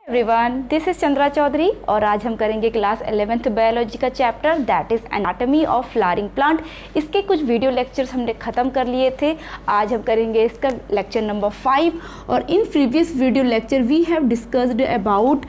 Everyone, this is Chandra Chaudhary और आज हम करेंगे क्लास 11th बायोलॉजी का chapter that is anatomy of flowering plant. इसके कुछ वीडियो लेक्चर्स हमने ख़त्म कर लिए थे। आज हम करेंगे इसका लेक्चर नंबर 5 और in previous video lecture we have discussed about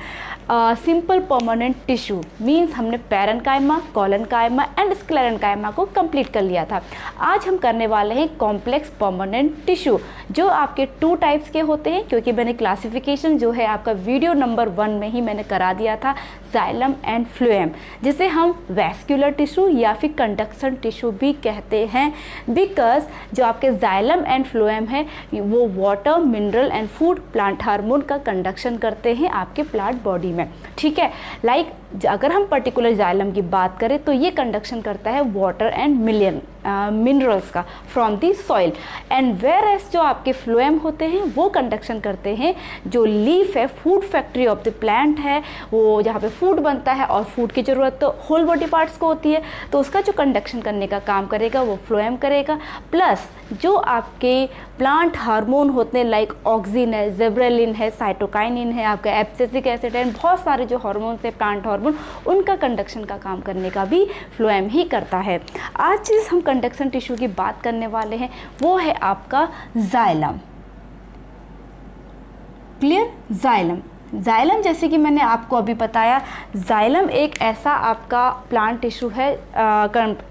simple permanent tissue means हमने पैरेन्काइमा, कॉलनकाइमा एंड स्क्लेरेन्काइमा को कंप्लीट कर लिया था। आज हम करने वाले हैं कॉम्प्लेक्स परमानेंट टिश्यू जो आपके 2 टाइप्स के होते हैं, क्योंकि मैंने क्लासिफिकेशन जो है आपका वीडियो नंबर 1 में ही मैंने करा दिया था, जाइलम एंड फ्लोएम, जिसे हम वैस्कुलर टिश्यू या फिर कंडक्शन टिश्यू भी कहते हैं। बिकॉज जो आपके जाइलम एंड फ्लोएम है वो water, mineral and food, plant hormone का कंडक्शन करते हैं आपके प्लांट बॉडी में। ठीक है, लाइक अगर हम पर्टिकुलर जाइलम की बात करें तो ये कंडक्शन करता है वाटर एंड मिनरल्स का from the soil, and whereas जो आपके फ्लोएम होते हैं वो कंडक्शन करते हैं जो लीफ है, food factory of the plant है, वो जहाँ पे फूड बनता है और फूड की ज़रूरत तो होल बॉडी पार्ट्स को होती है, तो उसका जो कंडक्शन करने का काम करेगा वो फ्लोएम करेगा। प्लस जो आपके प्लांट हार्मोन होते हैं लाइक ऑक्सिन है, जिबरेलिन है, साइटोकाइनिन है, आपका एब्सिसिक एसिड है, बहुत सारे जो हार्मोन्स है प्लांट हार्मोन, उनका कंडक्शन का काम करने का भी फ्लोएम ही करता है। आज जिस हम कंडक्शन टिश्यू की बात करने वाले हैं वो है आपका जाइलम। क्लियर? जाइलम जैसे कि मैंने आपको अभी बताया, जाइलम एक ऐसा आपका प्लांट टिश्यू है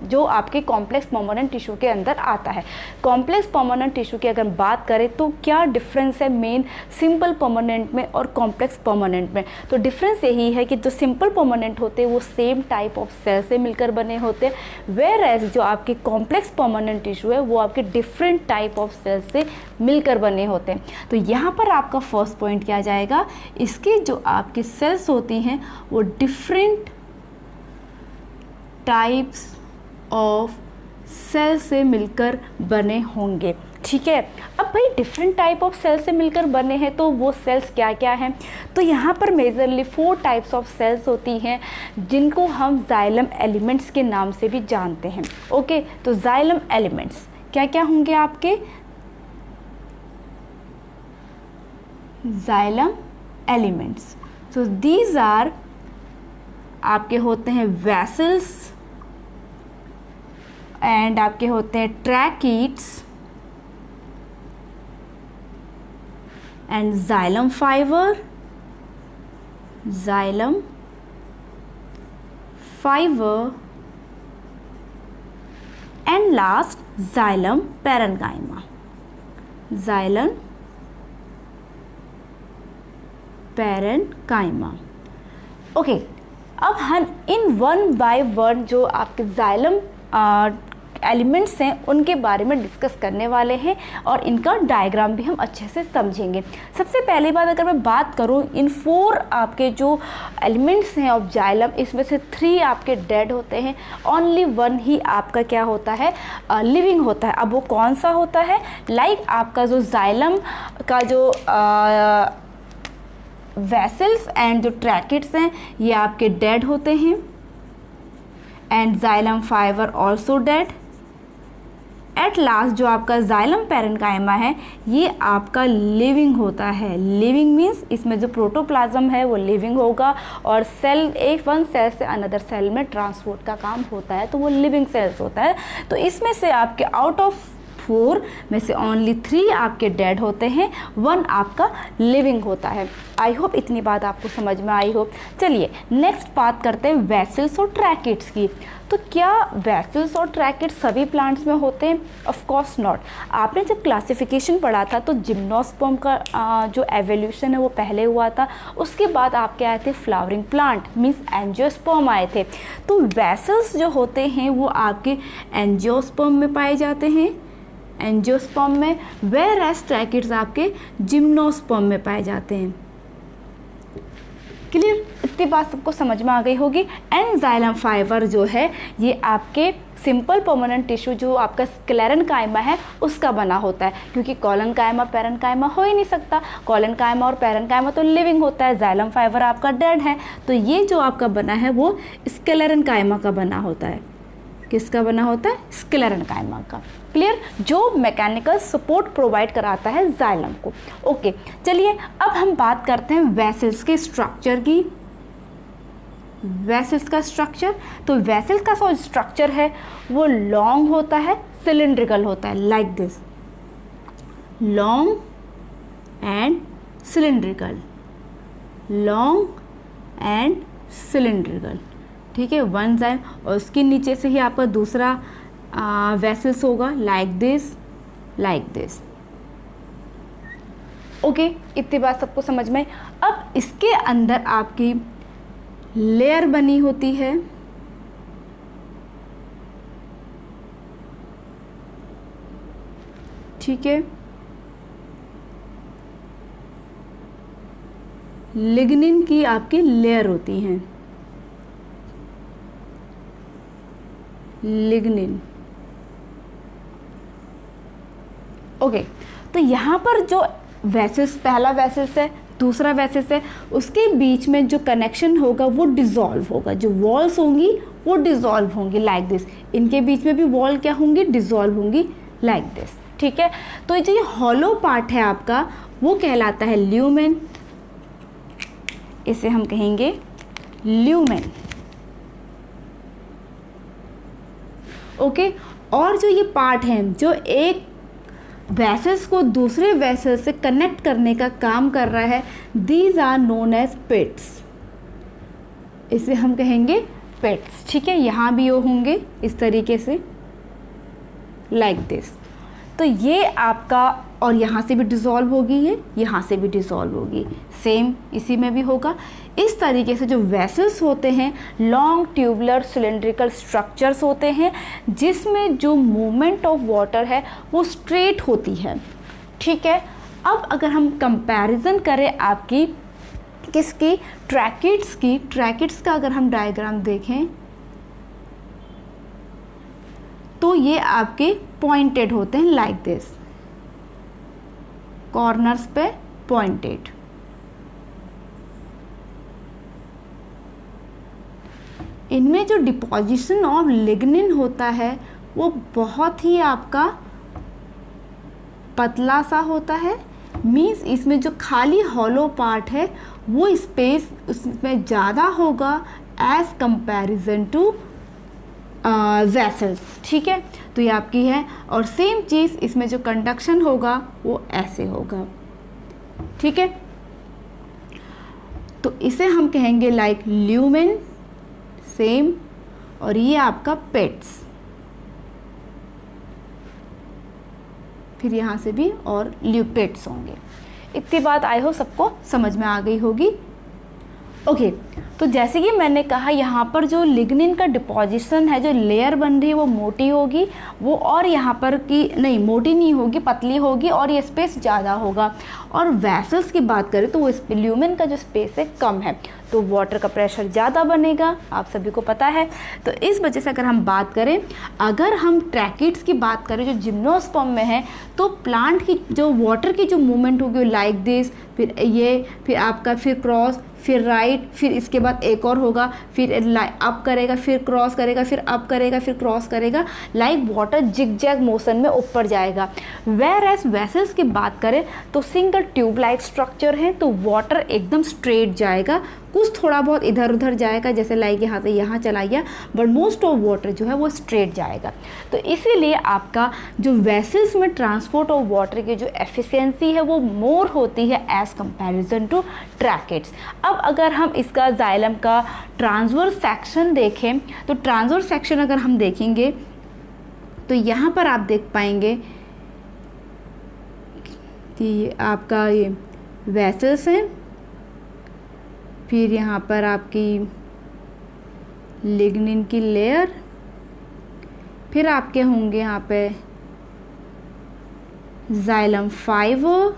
जो आपके कॉम्प्लेक्स परमानेंट टिश्यू के अंदर आता है। कॉम्प्लेक्स परमानेंट टिश्यू की अगर बात करें तो क्या डिफरेंस है मेन सिंपल परमानेंट में और कॉम्प्लेक्स परमानेंट में? तो डिफरेंस यही है कि जो सिंपल परमानेंट होते हैं वो सेम टाइप ऑफ सेल से मिलकर बने होते हैं, वेयर एज जो आपके कॉम्प्लेक्स परमानेंट टिश्यू है वो आपके डिफरेंट टाइप ऑफ सेल से मिलकर बने होते हैं। तो यहाँ पर आपका फर्स्ट पॉइंट क्या जाएगा, इसके जो आपके सेल्स होती हैं वो डिफरेंट टाइप्स ऑफ सेल से मिलकर बने होंगे। ठीक है, अब भाई डिफरेंट टाइप ऑफ सेल से मिलकर बने हैं तो वो सेल्स क्या क्या हैं? तो यहाँ पर मेजरली 4 टाइप्स ऑफ सेल्स होती हैं जिनको हम जाइलम एलिमेंट्स के नाम से भी जानते हैं। ओके, तो जाइलम एलिमेंट्स क्या क्या होंगे आपके? Xylem elements, so these are आपके होते हैं वेसल्स एंड आपके होते हैं tracheids and xylem fibre and last xylem parenchyma. Parenchyma. Okay, अब हम इन 1 बाय 1 जो आपके जाइलम एलिमेंट्स हैं उनके बारे में डिस्कस करने वाले हैं और इनका डायग्राम भी हम अच्छे से समझेंगे। सबसे पहली बात अगर मैं बात करूं, इन 4 आपके जो एलिमेंट्स हैं ऑफ जाइलम, इसमें से 3 आपके डेड होते हैं, ओनली 1 ही आपका क्या होता है, लिविंग होता है। अब वो कौन सा होता है? लाइक आपका जो जाइलम का जो वेसल्स एंड जो ट्रैकेट्स हैं ये आपके डेड होते हैं and xylem fibre also dead. At last जो आपका जाइलम पैरेन्काइमा है ये आपका लिविंग होता है। लिविंग मीन्स इसमें जो प्रोटोप्लाज्म है वो लिविंग होगा और सेल वन सेल से अनदर सेल में ट्रांसपोर्ट का काम होता है, तो वो लिविंग सेल्स होता है। तो इसमें से आपके आउट ऑफ 4 में से ओनली 3 आपके डेड होते हैं, 1 आपका लिविंग होता है। आई होप इतनी बात आपको समझ में आई हो। चलिए नेक्स्ट बात करते हैं वेसल्स और ट्रैकेट्स की। तो क्या वेसल्स और ट्रैकेट्स सभी प्लांट्स में होते हैं? Of course not. आपने जब क्लासिफिकेशन पढ़ा था तो जिम्नोस्पर्म का जो एवोल्यूशन है वो पहले हुआ था, उसके बाद आपके आए थे फ्लावरिंग प्लांट मीन्स एंजियोस्पर्म आए थे। तो वेसल्स जो होते हैं वो आपके एंजियोस्पर्म में पाए जाते हैं, एंजियोस्पर्म में, वेयर एज ट्रैकेट्स आपके जिम्नोस्पर्म में पाए जाते हैं। क्लियर? इतनी बात सबको समझ में आ गई होगी। एंड जाइलम फाइबर जो है ये आपके सिंपल परमानेंट टिश्यू जो आपका स्क्लेरेन्काइमा है उसका बना होता है, क्योंकि कॉलनकाइमा पैरेन्काइमा हो ही नहीं सकता। कॉलनकाइमा और पैरेन्काइमा तो लिविंग होता है, जाइलम फाइबर आपका डेड है, तो ये जो आपका बना है वो स्क्लेरेन्काइमा का बना होता है। किसका बना होता है? स्क्लेरेन्काइमा का। क्लियर, जो मैकेनिकल सपोर्ट प्रोवाइड कराता है जाइलम को। ओके, चलिए अब हम बात करते हैं वेसल्स के स्ट्रक्चर की। वेसल्स का स्ट्रक्चर, तो वेसल्स का जो स्ट्रक्चर है वो लॉन्ग होता है, सिलिंड्रिकल होता है, like this, long and cylindrical, long and cylindrical, ठीक है, वन जाइलम, और उसके नीचे से ही आपका दूसरा वेसल्स होगा, like this, like this. Okay, इतनी बात सबको समझ में। अब इसके अंदर आपकी लेयर बनी होती है, ठीक है, लिग्निन की आपकी लेयर होती है, लिग्निन। ओके, तो यहाँ पर जो वेसल्स, पहला वेसल्स है, दूसरा वेसल्स है, उसके बीच में जो कनेक्शन होगा वो डिसॉल्व होगा, जो वॉल्स होंगी वो डिसॉल्व होंगी, लाइक दिस। इनके बीच में भी वॉल क्या होंगी, डिसॉल्व होंगी, लाइक दिस, ठीक है। तो जो ये हॉलो पार्ट है आपका वो कहलाता है ल्यूमेन, इसे हम कहेंगे ल्यूमेन। ओके, और जो ये पार्ट है जो एक वेसल्स को दूसरे वेसल से कनेक्ट करने का काम कर रहा है, दीज आर नोन एज पिट्स, इसे हम कहेंगे पिट्स, ठीक है। यहाँ भी वो होंगे इस तरीके से, लाइक दिस। तो ये आपका, और यहाँ से भी डिसॉल्व होगी, ये यहाँ से भी डिसॉल्व होगी, सेम इसी में भी होगा। इस तरीके से जो वेसल्स होते हैं लॉन्ग ट्यूबुलर सिलिंड्रिकल स्ट्रक्चर्स होते हैं, जिसमें जो मूवमेंट ऑफ वाटर है वो स्ट्रेट होती है, ठीक है। अब अगर हम कंपैरिजन करें आपकी किसकी, ट्रैकिड्स की, ट्रैकिड्स का अगर हम डायग्राम देखें तो ये आपके पॉइंटेड होते हैं, लाइक दिस, कॉर्नर्स पे पॉइंटेड। इनमें जो डिपॉजिशन ऑफ लिग्निन होता है वो बहुत ही आपका पतला सा होता है, मीन्स इसमें जो खाली हॉलो पार्ट है वो स्पेस उसमें ज़्यादा होगा एज कंपैरिजन टू वेसल्स, ठीक है। तो ये आपकी है, और सेम चीज़ इसमें जो कंडक्शन होगा वो ऐसे होगा, ठीक है। तो इसे हम कहेंगे लाइक ल्यूमेन, सेम, और ये आपका पेट्स, फिर यहाँ से भी और ल्यूपेट्स होंगे। इतनी बात आई हो सबको समझ में आ गई होगी। ओके, तो जैसे कि मैंने कहा यहाँ पर जो लिग्निन का डिपॉजिशन है, जो लेयर बन रही है वो मोटी होगी, वो और यहाँ पर की नहीं, मोटी नहीं होगी, पतली होगी, और ये स्पेस ज़्यादा होगा। और वेसल्स की बात करें तो वो ल्यूमेन का जो स्पेस है कम है, तो वाटर का प्रेशर ज़्यादा बनेगा, आप सभी को पता है। तो इस वजह से अगर हम बात करें, अगर हम ट्रैकिड्स की बात करें जो जिम्नोस्पर्म में है, तो प्लांट की जो वाटर की जो मूवमेंट होगी लाइक दिस, फिर ये, फिर आपका फिर क्रॉस, फिर राइट, फिर इसके बाद एक और होगा, फिर अप करेगा, फिर क्रॉस करेगा, फिर अप करेगा, फिर क्रॉस करेगा, लाइक वाटर जिग-जैग मोशन में ऊपर जाएगा। वेयर एज वेसल्स की बात करें तो सिंगल ट्यूब लाइक स्ट्रक्चर है, तो वाटर एकदम स्ट्रेट जाएगा, कुछ थोड़ा बहुत इधर उधर जाएगा, जैसे लाइक यहाँ से यहाँ चला गया, बट मोस्ट ऑफ वाटर जो है वो स्ट्रेट जाएगा। तो इसीलिए आपका जो वेसल्स में ट्रांसपोर्ट ऑफ वाटर की जो एफिशिएंसी है वो मोर होती है एज कंपैरिजन टू ट्रैकिड्स। अब अगर हम इसका जाइलम का ट्रांसवर्स सेक्शन देखें, तो ट्रांसवर्स सेक्शन अगर हम देखेंगे तो यहाँ पर आप देख पाएंगे कि आपका ये वेसल्स हैं, फिर यहाँ पर आपकी लिग्निन की लेयर, फिर आपके होंगे यहाँ पे जाइलम फाइबर।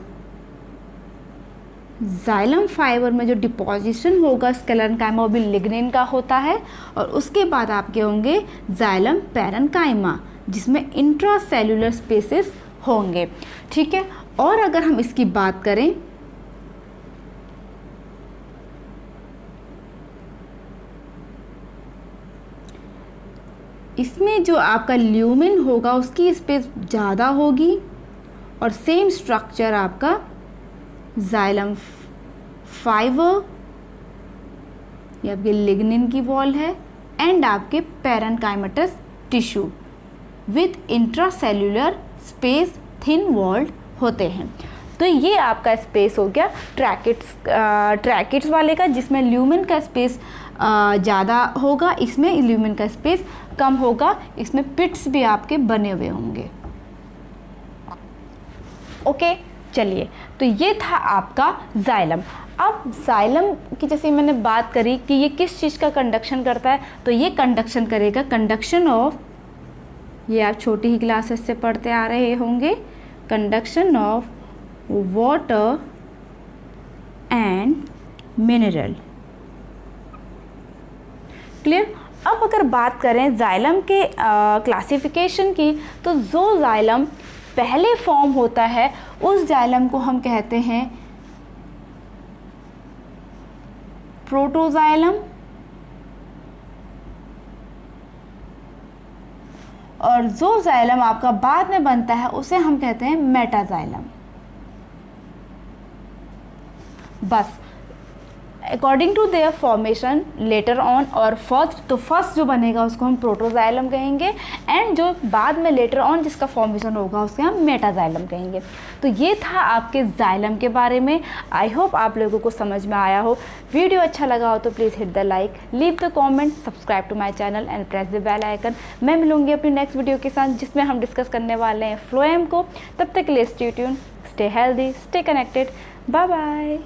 जाइलम फाइबर में जो डिपॉजिशन होगा स्क्लेरेन्काइमा वो भी लिग्निन का होता है, और उसके बाद आपके होंगे जाइलम पैरेन्काइमा, जिसमें इंट्रासेल्युलर स्पेसेस होंगे, ठीक है। और अगर हम इसकी बात करें इसमें जो आपका ल्यूमेन होगा उसकी स्पेस ज़्यादा होगी और सेम स्ट्रक्चर आपका जाइलम फाइबर, ये आपके लिग्निन की वॉल है, एंड आपके parenchymatous tissue with intracellular space thin walled होते हैं। तो ये आपका स्पेस हो गया ट्रैकिट्स वाले का, जिसमें ल्यूमेन का स्पेस ज़्यादा होगा, इसमें ल्यूमेन का स्पेस कम होगा, इसमें पिट्स भी आपके बने हुए होंगे। ओके, चलिए, तो ये था आपका जाइलम। अब जाइलम की जैसे मैंने बात करी कि ये किस चीज़ का कंडक्शन करता है, तो ये कंडक्शन करेगा कंडक्शन ऑफ, ये आप छोटी ही क्लासेस से पढ़ते आ रहे होंगे, conduction of water and mineral. Clear. अब अगर बात करें जाइलम के क्लासिफिकेशन की, तो जो जाइलम पहले फॉर्म होता है उस जाइलम को हम कहते हैं प्रोटोजाइलम, और जो जाइलम आपका बाद में बनता है उसे हम कहते हैं मेटाजाइलम। बस according to their formation later on, और फर्स्ट जो बनेगा उसको हम प्रोटोजाइलम कहेंगे, एंड जो बाद में लेटर ऑन जिसका फॉर्मेशन होगा उसके हम मेटाजाइलम कहेंगे। तो ये था आपके जाइलम के बारे में। आई होप आप लोगों को समझ में आया हो। वीडियो अच्छा लगा हो तो please hit the like, leave the comment, subscribe to my channel and press the bell icon. मैं मिलूंगी अपनी नेक्स्ट वीडियो के साथ जिसमें हम डिस्कस करने वाले हैं फ्लोएम को। तब तक के लिए stay tuned, stay healthy, stay connected, bye bye.